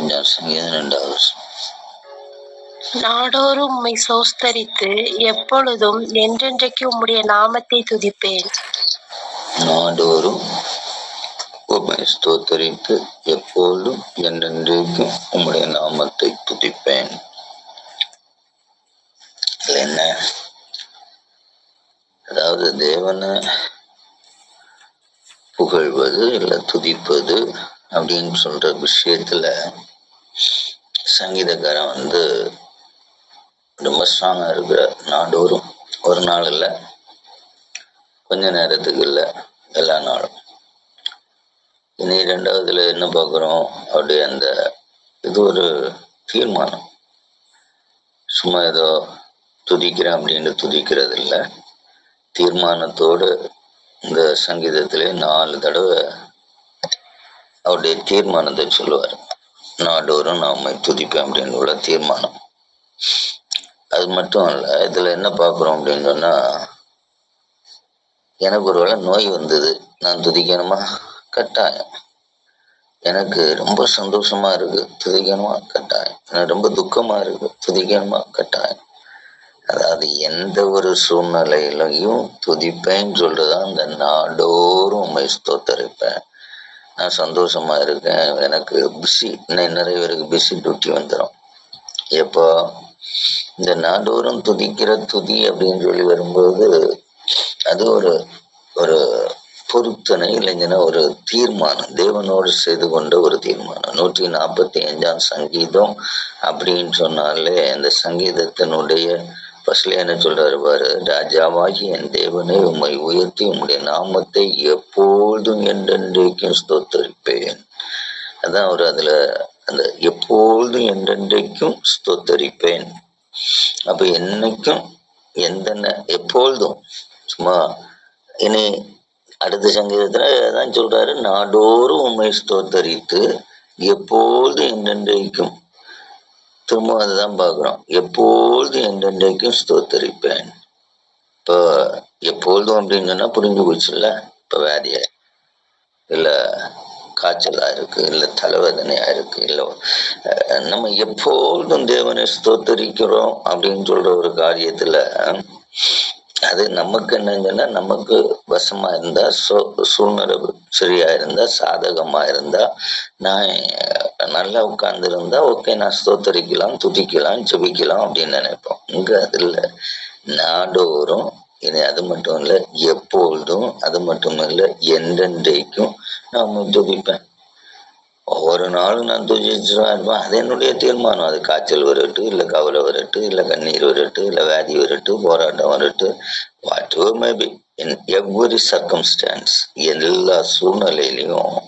சங்கீதம் 2வது வசனம். நாடோறும் உம்மை சோஸ்தரித்து எப்பொழுதும் என்றென்றைக்கு உம்முடைய நாமத்தை துதிப்பேன். நாடோறும் உம்மை ஸ்தோத்தரித்து எப்பொழுதும் என்றென்றைக்கும் உம்முடைய நாமத்தை துதிப்பேன். என்ன, அதாவது தேவனை புகழ்வது இல்லை துதிப்பது அப்படின்னு சொல்ற விஷயத்துல சங்கீதக்காரன் ரொம்ப ஸ்ட்ராங்கா இருக்கிற. நாடோறும் ஒரு நாள் இல்லை, கொஞ்ச நேரத்துக்கு இல்லை, எல்லா நாளும். இனி 2வதுல என்ன பார்க்குறோம் அப்படி இது ஒரு தீர்மானம். சும்மா ஏதோ துதிக்கிறேன் அப்படின்னு துதிக்கிறது இல்லை, தீர்மானத்தோடு இந்த சங்கீதத்திலே 4 தடவை அவருடைய தீர்மானத்தை சொல்லுவார். நாடோறும் நான் உம்மை துதிப்பேன் அப்படின்னு உள்ள தீர்மானம். அது மட்டும் இல்லை, இதுல என்ன பார்க்குறோம் அப்படின்னு சொன்னா, எனக்கு ஒருவேளை நோய் வந்தது, நான் துதிக்கணுமா? கட்டாயம். எனக்கு ரொம்ப சந்தோஷமா இருக்கு, துதிக்கணுமா? கட்டாயம். எனக்கு ரொம்ப துக்கமா இருக்கு, துதிக்கணுமா? கட்டாயம். அதாவது எந்த ஒரு சூழ்நிலையிலையும் துதிப்பேன்னு சொல்றதுதான் அந்த நாடோறும் உம்மை ஸ்தோத்தரிப்பேன். நான் சந்தோஷமா இருக்கேன், எனக்கு பிஸி, இன்னும் நிறைய பேருக்கு பிஸி டியூட்டி வந்துடும். எப்போ இந்த நாடோறும் துதிக்கிற துதி அப்படின்னு சொல்லி வரும்போது அது ஒரு ஒரு பொருத்தனை இல்லைங்கன்னா ஒரு தீர்மானம், தேவனோடு செய்து கொண்ட ஒரு தீர்மானம். 145ஆம் சங்கீதம் அப்படின்னு சொன்னாலே அந்த சங்கீதத்தினுடைய ஃபர்ஸ்ட்ல என்ன சொல்றாரு பாரு, ராஜாவாகி என் தேவனை உம்மை உயர்த்தி உம்முடைய நாமத்தை எப்பொழுதும் என்றென்றைக்கும் ஸ்தோத்தரிப்பேன். அதான் அவர் அதுல அந்த எப்பொழுதும் என்றென்றைக்கும் ஸ்தோத்தரிப்பேன். அப்ப என்னைக்கும் எப்பொழுதும், சும்மா இனி அடுத்த சங்கீதத்துல தான் சொல்றாரு, நாடோறும் உம்மை ஸ்தோத்தரித்து எப்பொழுதும் என்றென்றைக்கும். திரும்ப அதுதான் பார்க்குறோம், எப்பொழுதும் என்றென்றைக்கும் ஸ்தோத்தரிப்பேன். இப்போ எப்பொழுதும் அப்படின்னு சொன்னா புரிஞ்சு போச்சுல்ல. இப்போ வியாதிய இல்லை காய்ச்சலா இருக்கு, இல்லை தலைவதனையா இருக்கு, இல்லை நம்ம எப்பொழுதும் தேவனை ஸ்தோத்தரிக்கிறோம் அப்படின்னு சொல்ற ஒரு காரியத்துல அது நமக்கு என்னங்கன்னா, நமக்கு வசமா இருந்தா, சூழ்நிலை சரியா இருந்தா, சாதகமா இருந்தா, நான் நல்லா உட்கார்ந்து இருந்தா ஓகே, நான் ஸ்தோத்தரிக்கலாம், துதிக்கலாம், ஜெபிக்கலாம் அப்படின்னு நினைப்போம். இங்க அது இல்லை. நாடோறும், இனி அது மட்டும் இல்லை, எப்பொழுதும், அது மட்டும் இல்லை, என்றென்றைக்கும் நான் துதிப்பேன். ஒவ்வொரு நாளும் நான் துதிச்சுதான் இருப்பேன். அது என்னுடைய தீர்மானம். அது காய்ச்சல் வரட்டு, இல்லை கவலை வரட்டு, இல்லை கண்ணீர் வரட்டு, இல்லை வியாதி வரட்டு, போராட்டம் வரட்டு, what ever maybe, in every circumstance, எல்லா சூழ்நிலையிலையும்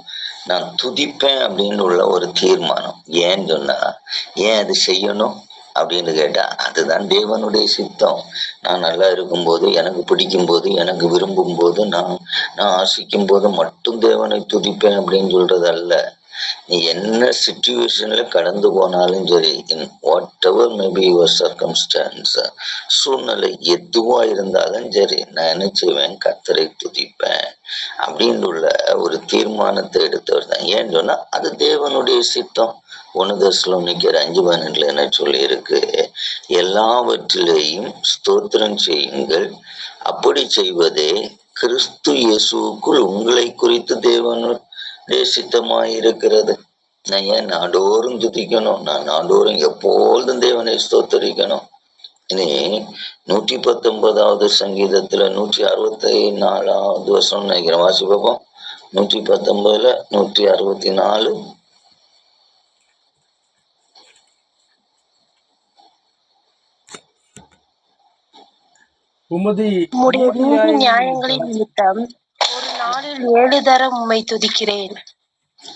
நான் துதிப்பேன் அப்படின்னு உள்ள ஒரு தீர்மானம். ஏன்னு சொன்னா, ஏன் அது செய்யணும் அப்படின்னு கேட்டா, அதுதான் தேவனுடைய சித்தம். நான் நல்லா இருக்கும்போது, எனக்கு பிடிக்கும் போது, எனக்கு விரும்பும் போது, நான் ஆசிக்கும் போது மட்டும் தேவனை துதிப்பேன் அப்படின்னு சொல்றது அல்ல. நீ என்ன சிச்சுவேஷன்ல கடந்து போனாலும் சரி, in what ever maybe your circumstance, சூழ்நிலை எதுவா இருந்தாலும் சரி, நான் என்ன செய்வேன், கர்த்தரை துதிப்பேன் அப்படின்னு உள்ள ஒரு தீர்மானத்தை எடுத்தவர் தான். ஏன்னு சொன்னா அது தேவனுடைய சித்தம். 1 தெசலோனிக்கர் 5:12 என்ன சொல்லி இருக்கு, எல்லாவற்றிலேயும் ஸ்தோத்திரம் செய்யுங்கள், அப்படி செய்வதே கிறிஸ்து இயேசுக்குள் உங்களை குறித்து தேவனுடைய சித்தமாயிருக்கிறது. நான் ஏன் நாடோறும் துதிக்கணும்? நான் நாடோறும் எப்பொழுதும் தேவனை ஸ்தோத்தரிக்கணும். இனி 119வது சங்கீதத்துல 164வது வருஷம் நினைக்கிறேன், வாசி பார்ப்போம். 119ல 164. உம்முடைய நீதி நியாயங்களின் நிமித்தம் ஒரு நாளில் 7 தரம் உம்மை துதிக்கிறேன்.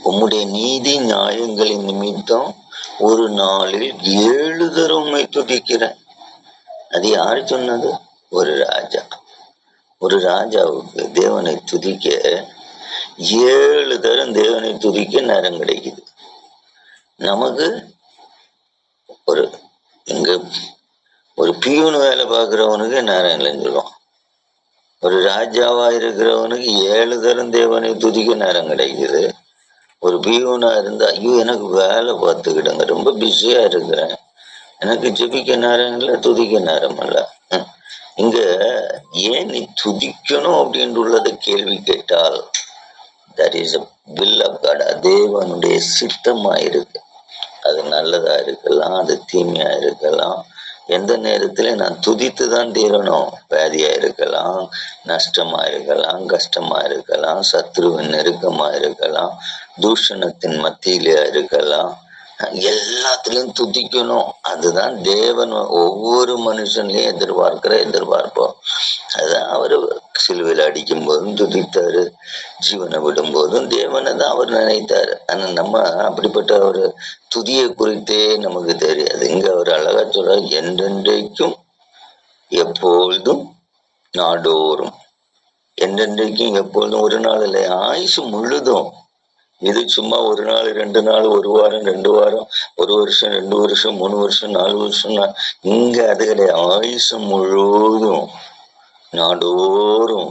உம்முடைய நீதி நியாயங்களின் நிமித்தம் ஒரு நாளில் 7 தரம் உம்மை துதிக்கிறேன். அது யாரு சொன்னது? ஒரு ராஜா. ஒரு ராஜாவுக்கு தேவனை துதிக்க 7 தரம் தேவனை துதிக்க நேரம் கிடைக்குது. நமக்கு ஒரு பியூன் வேலை பார்க்கிறவனுக்கு நேரம் இல்லைன்னு சொல்லுவான். ஒரு ராஜாவா இருக்கிறவனுக்கு 7 தரம் தேவனை துதிக்க நேரம் கிடைக்குது. ஒரு பியூனா இருந்தா, ஐயோ எனக்கு வேலை பார்த்துக்கிடுங்க, ரொம்ப பிஸியா இருக்கிறேன், எனக்கு ஜெபிக்க நேரம் இல்லை, துதிக்க நேரம் இல்லை. இங்க ஏன் நீ துதிக்கணும் அப்படின்னு உள்ளதை கேள்வி கேட்டால், that is will of God, தேவனுடைய சித்தமா இருக்கு. அது நல்லதா இருக்கலாம், அது தீமையா இருக்கலாம். எந்த நேரத்துல நான் துதித்து தான் தீரணும். வியாதியா இருக்கலாம், நஷ்டமா இருக்கலாம், கஷ்டமா இருக்கலாம், சத்ருவின் நெருக்கமா இருக்கலாம், தூஷணத்தின் மத்தியில இருக்கலாம், எல்லாத்துலயும் துதிக்கணும். அதுதான் தேவன் ஒவ்வொரு மனுஷன்லயும் எதிர்பார்ப்போம். அதான் அவரு சிலுவையில் அடிக்கும் போதும் துதித்தாரு, ஜீவனை விடும் போதும் தேவனை தான் அவர் நினைத்தாரு. ஆனா நம்ம அப்படிப்பட்ட ஒரு துதியை குறித்தே நமக்கு தெரியாது. இங்க அவர் அழகா சொல்ற, என்றென்றைக்கும் எப்பொழுதும் நாடோறும். என்றென்றைக்கும் எப்பொழுதும், ஒரு நாள் இல்லை, ஆயுசு முழுதும். இது சும்மா ஒரு நாள், 2 நாள், ஒரு வாரம், 2 வாரம், 1 வருஷம், 2 வருஷம், 3 வருஷம், 4 வருஷம். இங்க அது கிடையாது. ஆயுசு முழுவதும் நாடோறும்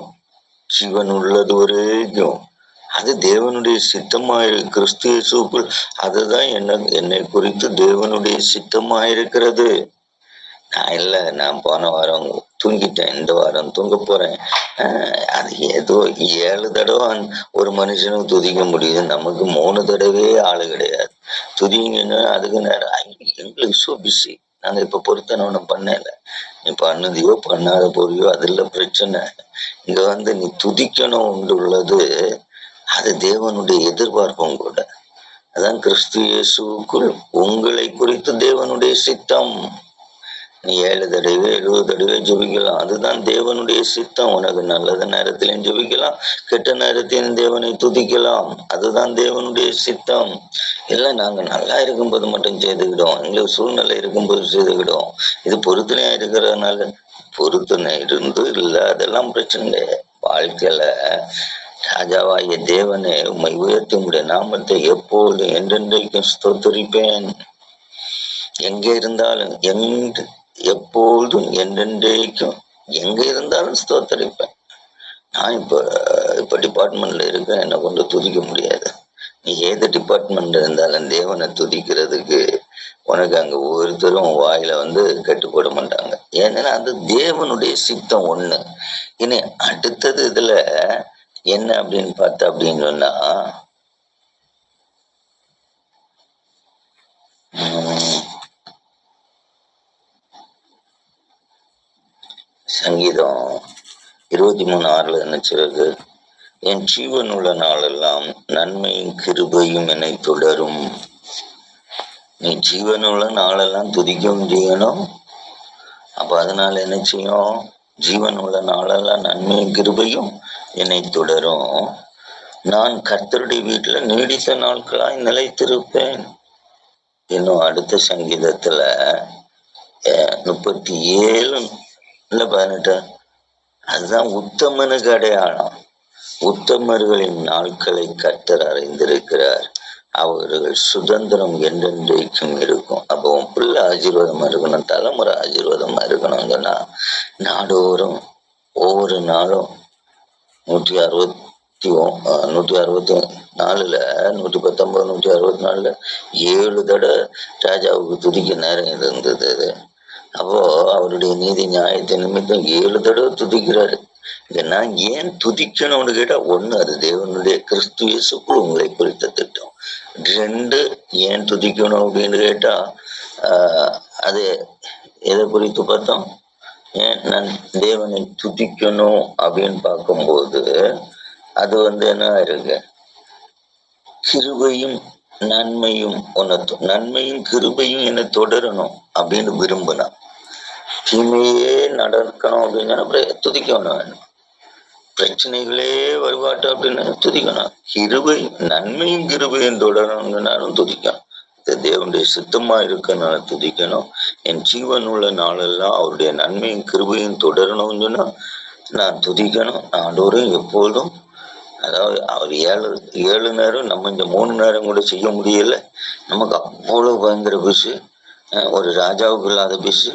ஜீவன் உள்ளது வரைக்கும். அது தேவனுடைய சித்தமாயிருக்கு. கிறிஸ்து இயேசுக்குள் அதுதான் என்னை குறித்து தேவனுடைய சித்தமாயிருக்கிறது. நான் போன வாரம் தூங்கிட்டேன், இந்த வாரம் தூங்க போறேன். அது ஏதோ 7 தடவை ஒரு மனுஷனுக்கு துதிக்க முடியுது, நமக்கு 3 தடவை ஆளு கிடையாது. துதிங்கன்னா அதுக்கு நேரம் எங்களுக்கு சோ பிஸி. நாங்க இப்ப பொருத்தனை ஒண்ணும் பண்ணல, நீ பண்ணதையோ பண்ணாத போறியோ அதுல பிரச்சனை. இங்க நீ துதிக்கணும் உள்ளது, அது தேவனுடைய எதிர்பார்ப்பும் கூட. அதான் கிறிஸ்து இயேசுக்குள் உங்களை குறித்து தேவனுடைய சித்தம். நீ 7 தடவை 70 தடவை ஜெபிக்கலாம், அதுதான் தேவனுடைய சித்தம். உனக்கு நல்லத நேரத்திலையும் ஜெபிக்கலாம், கெட்ட நேரத்திலும் தேவனை துதிக்கலாம், அதுதான் தேவனுடைய சித்தம். இல்லை நாங்க நல்லா இருக்கும்போது மட்டும் செய்துக்கிட்டோம், எங்களுக்கு சூழ்நிலை இருக்கும்போது செய்துக்கிட்டோம். இது பொருத்தனையா இருக்கிறதுனால, பொருத்தனை இருந்து இல்லை அதெல்லாம் பிரச்சனை இல்லை. வாழ்க்கையில ராஜாவாகிய தேவனே உம்மை உயர்த்தி உடைய நாமத்தை எப்போதும் என்றென்றைக்கும் ஸ்தோத்தரிப்பேன். எங்க இருந்தாலும் எப்போதும் என்றென்றைக்கும் எங்க இருந்தாலும் ஸ்தோத்தரிப்பேன். நான் இப்ப டிபார்ட்மெண்ட்ல இருக்கேன், என்னை கொண்டு துதிக்க முடியாது. நீ ஏது டிபார்ட்மெண்ட்ல இருந்தாலும் தேவனை துதிக்கிறதுக்கு உனக்கு அங்க ஒவ்வொருத்தரும் வாயில கட்டுப்பட மாட்டாங்க. ஏன்னா அது தேவனுடைய சித்தம் ஒண்ணு. இனி அடுத்தது இதுல என்ன அப்படின்னு பார்த்தா, அப்படின்னு சொன்னா, சங்கீதம் 23:6 என்ன சொல்றது, என் ஜீவன் உள்ள நாளெல்லாம் நன்மையும் கிருபையும் என்னை தொடரும். நீ ஜீவன் உள்ள நாளெல்லாம் துதிக்கவும் செய்யணும். அப்ப அதனால என்ன செய்யும், ஜீவன் உள்ள நாளெல்லாம் நன்மையும் கிருபையும் என்னை தொடரும். நான் கர்த்தருடைய வீட்டுல நீடித்த நாட்களாய் நிலைத்திருப்பேன். இன்னும் அடுத்த சங்கீதத்துல 37:18, அதுதான் உத்தமனுக்கு அடையாளம். உத்தமர்களின் நாட்களை கர்த்தர் அறிந்திருக்கிறார், அவர்கள் சுதந்திரம் என்றென்றைக்கும் இருக்கும். அப்போ உன் பிள்ளை ஆசீர்வாதமா இருக்கணும், தலைமுறை ஆசீர்வாதமா இருக்கணும். சொன்னா நாடோறும் ஒவ்வொரு நாளும் 164 119 164 7 தடவை ராஜாவுக்கு துதிக்க நேரம் இருந்தது. அப்போ அவருடைய நீதி நியாயத்தை நிமித்தம் 7 தடவை துதிக்கிறாரு. நான் ஏன் துதிக்கணும்னு கேட்டா, 1 அது தேவனுடைய கிறிஸ்து இயேசுக்குள் உங்களை குறித்த திட்டம். 2 ஏன் துதிக்கணும் அப்படின்னு கேட்டா, அது எதை குறித்து பார்த்தோம், ஏன் நான் தேவனை துதிக்கணும் அப்படின்னு பார்க்கும்போது, அது என்ன இருக்கு, கிருபையும் நன்மையும் நன்மையும் கிருபையும் என்னை தொடரணும் அப்படின்னு விரும்பினா, தீமையே நடக்கணும் அப்படின்னு துதிக்கணும் வேணும். பிரச்சனைகளே வருவாட்டும் அப்படின்னு துதிக்கணும். கிருபை நன்மையும் கிருபையும் தொடரணும்னாலும் துதிக்கணும். தேவனுடைய சித்தமா இருக்கனால துதிக்கணும். என் ஜீவன் உள்ள நாளெல்லாம் அவருடைய நன்மையும் கிருபையும் தொடரணும்னு சொன்னா நான் துதிக்கணும். நாடோறும் எப்போதும். அதாவது அவர் 7 நேரம், நம்ம இந்த 3 நேரம் கூட செய்ய முடியல. நமக்கு அவ்வளவு பயங்கர பிசு, ஒரு ராஜாவுக்கு இல்லாத பிசு.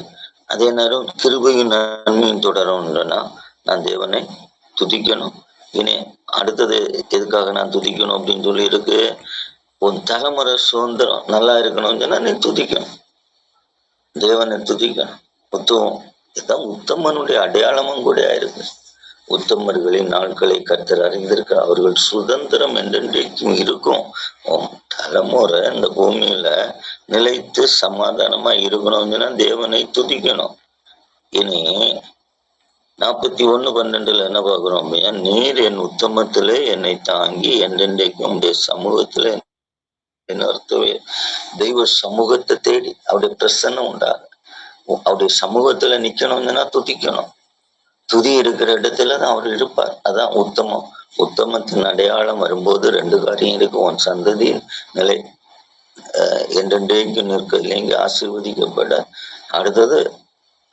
அதே நேரம் கிருபையும் நன்மையும் தொடரும்னா நான் தேவனை துதிக்கணும். இனி அடுத்தது எதுக்காக நான் துதிக்கணும் அப்படின்னு சொல்லி இருக்கு. உன் தலைமுறை சுதந்திரம் நல்லா இருக்கணும்னு சொன்னா நீ துதிக்கணும், தேவனை துதிக்கணும். உத்தமம், இதுதான் உத்தமனுடைய அடையாளமும் கூட இருக்கு. உத்தமர்களின் நாட்களை கர்த்தர் அறிந்திருக்க, அவர்கள் சுதந்திரம் என்றென்றைக்கும் இருக்கும். உன் தலைமுறை இந்த பூமியில நிலைத்து சமாதானமா இருக்கணும்னு சொன்னா தேவனை துதிக்கணும். இனி 41:12 என்ன பார்க்கிறோம் அப்படின்னா, நீர் என் உத்தமத்திலே என்னை தாங்கி என்றென்றைக்கும் உடைய சமூகத்துல அர்த்தவே. தெய்வ சமூகத்தை தேடி அவருடைய பிரசன்னம் உண்டாகும். அவருடைய சமூகத்துல நிக்கணும்னா துதிக்கணும். துதி இருக்கிற இடத்துல தான் அவர் இருப்பார். அதான் உத்தமம். உத்தமத்தின் அடையாளம் வரும்போது 2 காரியம் இருக்கும். உன் சந்ததியின் நிலை என்றென்றைக்கும் நிற்க, இல்லைங்க ஆசீர்வதிக்கப்பட. அடுத்தது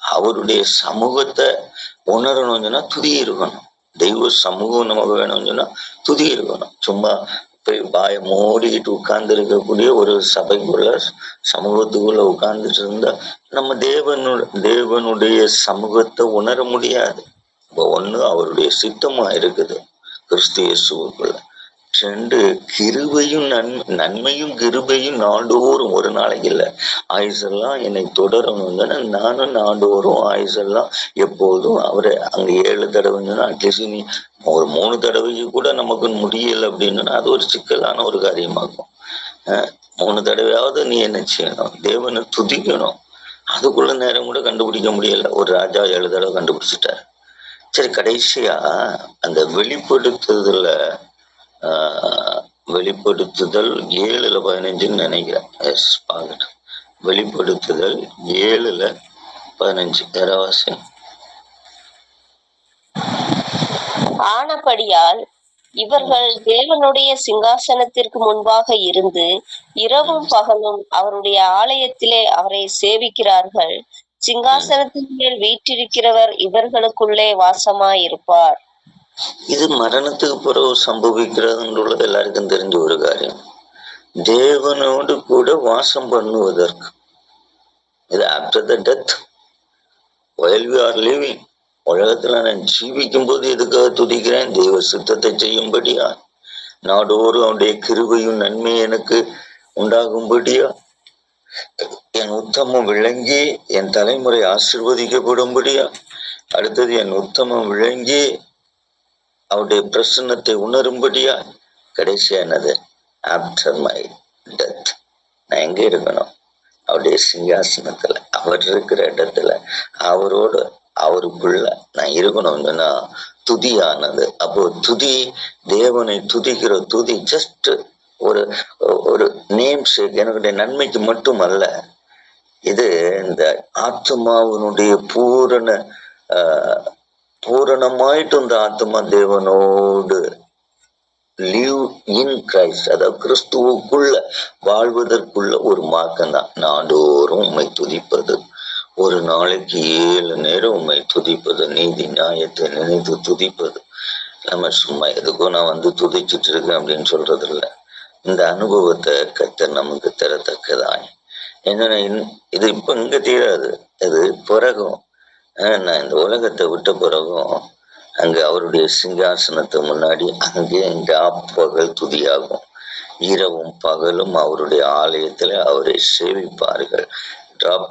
அவருடைய சமூகத்தை உணரணும்னு சொன்னா துதி இருக்கணும். தெய்வ சமூகம் நமக்கு வேணும்னு சொன்னா துதி இருக்கணும். சும்மா போய் வாயை மூடிக்கிட்டு உட்கார்ந்து இருக்கக்கூடிய ஒரு சபைக்குள்ள சமூகத்துக்குள்ள உட்கார்ந்துட்டு இருந்தா நம்ம தேவனுடைய சமூகத்தை உணர முடியாது. இப்போ ஒண்ணு அவருடைய சித்தமா இருக்குது கிறிஸ்து இயேசுவுக்குள்ள. 2 கிருபையும் நன்மையும் கிருபையும் நாடோறும், ஒரு நாளைக்கு இல்லை, ஆயுசெல்லாம் என்னை தொடரணும்னா நானும் நாடோறும் ஆயுசெல்லாம் எப்போதும் அவரை அங்க 7 தடவைன்னா அட்லீஸ்ட் நீ ஒரு 3 தடவைக்கு கூட நமக்கு முடியல அப்படின்னா அது ஒரு சிக்கலான ஒரு காரியமாகும். 3 தடவையாவது நீ என்ன செய்யணும், தேவனை துதிக்கணும். அதுக்குள்ள நேரம் கூட கண்டுபிடிக்க முடியல. ஒரு ராஜா 7 தடவை கண்டுபிடிச்சிட்டார். சரி, கடைசியா அந்த வெளிப்படுத்துதல வெளிப்படுத்துதல் 7:15 நினைக்கிறேன். எஸ், பாக்கட்டும். வெளிப்படுத்துதல் 7:15 யாராவாசி. ஆனபடியால் இவர்கள் தேவனுடைய சிங்காசனத்திற்கு முன்பாக இருந்து இரவும் பகலும் அவருடைய ஆலயத்திலே அவரை சேவிக்கிறார்கள். சிங்காசனத்தின் மேல் வீற்றிருக்கிறவர் இவர்களுக்குள்ளே வாசமாயிருப்பார். இது மரணத்துக்கு பிறகு சம்பவிக்கிறதுன்றது எல்லாருக்கும் தெரிஞ்ச ஒரு காரியம். தேவனோடு கூட வாசம் பண்ணுவதற்கு இது after the death, while we are living. உலகத்துல நான் ஜீவிக்கும் போது எதுக்காக துதிக்கிறேன்? தெய்வ சித்தத்தை செய்யும்படியா, நாடோறும் அவனுடைய கிருபையும் நன்மை எனக்கு உண்டாகும்படியா, என் உத்தமம் விளங்கி என் தலைமுறை ஆசீர்வதிக்கப்படும்படியா, அடுத்தது என் உத்தமம் விளங்கி அவருடைய பிரசன்னத்தை உணரும்படியா, கடைசியா என்னது, ஆஃப்டர் மை டெத் நான் எங்க இருக்கணும்? அவருடைய சிங்காசனத்துல, அவர் இருக்கிற இடத்துல, அவரோடு அவருக்குள்ள நான் இருக்கணும்னா துதியானது. அப்போ துதி, தேவனை துதிக்கிற துதி ஜஸ்ட் ஒரு நேம் சேக், என்னுடைய நன்மைக்கு மட்டும் அல்ல. இது இந்த ஆத்மாவினுடைய பூரணமாயிட்டு இந்த ஆத்மா தேவனோடு லிவ் இன் கிரைஸ்ட், அதாவது கிறிஸ்துவுக்குள்ள வாழ்வதற்குள்ள ஒரு மார்க்கம் தான். நாடோறும் உண்மை துதிப்பது, ஒரு நாளைக்கு 7 நேரம் உண்மை துதிப்பது, நீதி நியாயத்தை நினைத்து துதிப்பது. நம்ம சும்மா எதுக்கும் நான் வந்து துதிச்சுட்டு இருக்கேன் அப்படின்னு சொல்றது இல்லை. இந்த அனுபவத்தை கர்த்தர் நமக்கு தரத்தக்கதாய். என்னன்னா இது இப்ப இங்க தீராது, இது பிறகும். நான் இந்த உலகத்தை விட்ட பிறகும் அங்க அவருடைய சிங்காசனத்தை முன்னாடி அங்கே பகல் துதியாகும். இரவும் பகலும் அவருடைய ஆலயத்துல அவரை சேவிப்பார்கள்.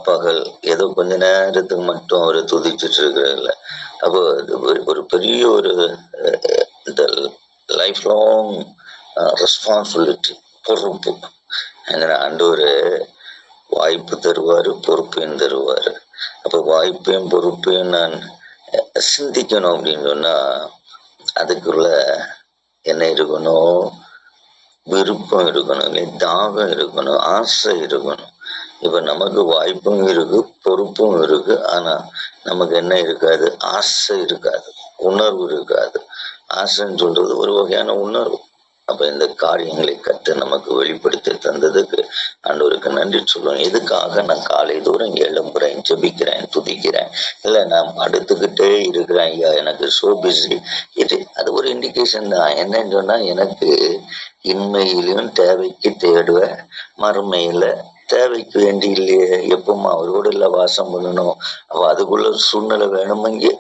பகல் ஏதோ கொஞ்ச நேரத்துக்கு மட்டும் அவரை துதிச்சுட்டு இருக்கிறதில்ல. அப்போ ஒரு பெரிய ஒரு இந்த லைஃப் லாங் ரெஸ்பான்சிபிலிட்டி, பொறுப்பு. ஆண்டவர் வாய்ப்பு தருவாரு, பொறுப்பையும் தருவாரு. அப்போ வாய்ப்பையும் பொறுப்பையும் நான் சிந்திக்கணும் அப்படின்னு சொன்னா அதுக்குள்ள என்ன இருக்கணும்? விருப்பம் இருக்கணும், இல்லை தாகம் இருக்கணும், ஆசை இருக்கணும். இப்ப நமக்கு வாய்ப்பும் இருக்கு, பொறுப்பும் இருக்கு. ஆனா நமக்கு என்ன இருக்காது? ஆசை இருக்காது, உணர்வு இருக்காது. ஆசைன்னு சொல்றது ஒரு வகையான உணர்வு. அப்ப இந்த காரியங்களை கற்று நமக்கு வெளிப்படுத்தி தந்ததுக்கு ஆண்டவருக்கு நன்றி சொல்லுவேன். எதுக்காக நான் காலை தூரம் எழும்புறேன், ஜெபிக்கிறேன், துதிக்கிறேன், இல்லை நான் அடுத்துக்கிட்டே இருக்கிறேன், ஐயா எனக்கு சோ பிஸி. அது ஒரு இண்டிகேஷன் தான். என்னன்னு சொன்னா, எனக்கு இன்மையிலும் தேவைக்கு தேடுவேன், மறுமையில தேவைக்கு வேண்டி இல்லையே, எப்பவுமா அவரோட இல்லை வாசம் பண்ணணும். அப்ப அதுக்குள்ள சூழ்நிலை வேணுமெங்கே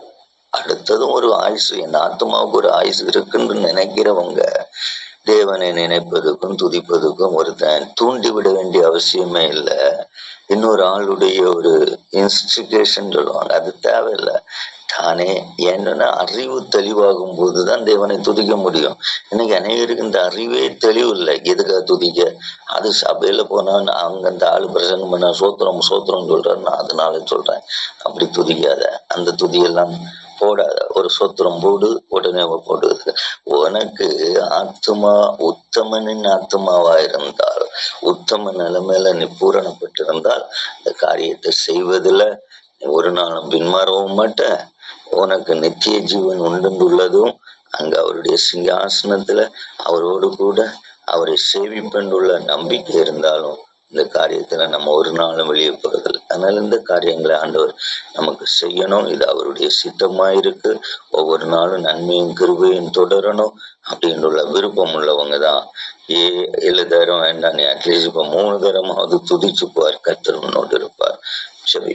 அடுத்ததும் ஒரு ஆயுசு, என் ஆத்மாவுக்கு ஒரு ஆயுசு இருக்குன்னு நினைக்கிறவங்க தேவனை நினைப்பதுக்கும் துதிப்பதுக்கும் ஒருத்தன் தூண்டிவிட வேண்டிய அவசியமே இல்லை. இன்னொரு ஆளுடைய ஒரு இன்ஸ்டிகேஷன் சொல்லுவாங்க, அது தேவையில்லை. தானே என்னன்னா அறிவு தெளிவாகும் போதுதான் தேவனை துதிக்க முடியும். இன்னைக்கு அநேகருக்கு இந்த அறிவே தெளிவு இல்லை. எதுக்காக துதிக்க? அது சபையில போனா அங்க அந்த ஆளு பிரசங்கம் பண்ண சோத்திரம் சோத்திரம் சொல்றாரு, நான் அதனால சொல்றேன். அப்படி துதிக்காத, அந்த துதியெல்லாம் போடாத. ஒரு சோத்திரம் போடு, உடனே போடுது. உனக்கு ஆத்மா உத்தமனின் ஆத்மாவா இருந்தால், உத்தம நிலைமையில நீ பூரணப்பட்டிருந்தால் இந்த காரியத்தை செய்வதில் ஒரு நாளும் பின்மாறவும் மாட்டேன். உனக்கு நித்திய ஜீவன் உண்டுள்ளதும் அங்க அவருடைய சிங்காசனத்துல அவரோடு கூட அவரை சேவிப்பென்றுள்ள நம்பிக்கை இருந்தாலும் இந்த காரியத்துல நம்ம ஒரு நாளும் வெளியே போறதில்லை. அதனால இந்த காரியங்களை ஆண்டவர் நமக்கு செய்யணும். இது அவருடைய சித்தமா இருக்கு. ஒவ்வொரு நாளும் நன்மையும் கிருபையும் தொடரணும் அப்படின்னுள்ள விருப்பம் உள்ளவங்க தான் 7 தரம் வேண்டாம், நீ அட்லீஸ்ட் இப்ப 3 தரமாவது துதிச்சுப்பார். கர்த்தர் முன்னோடு இருப்பார். சரி.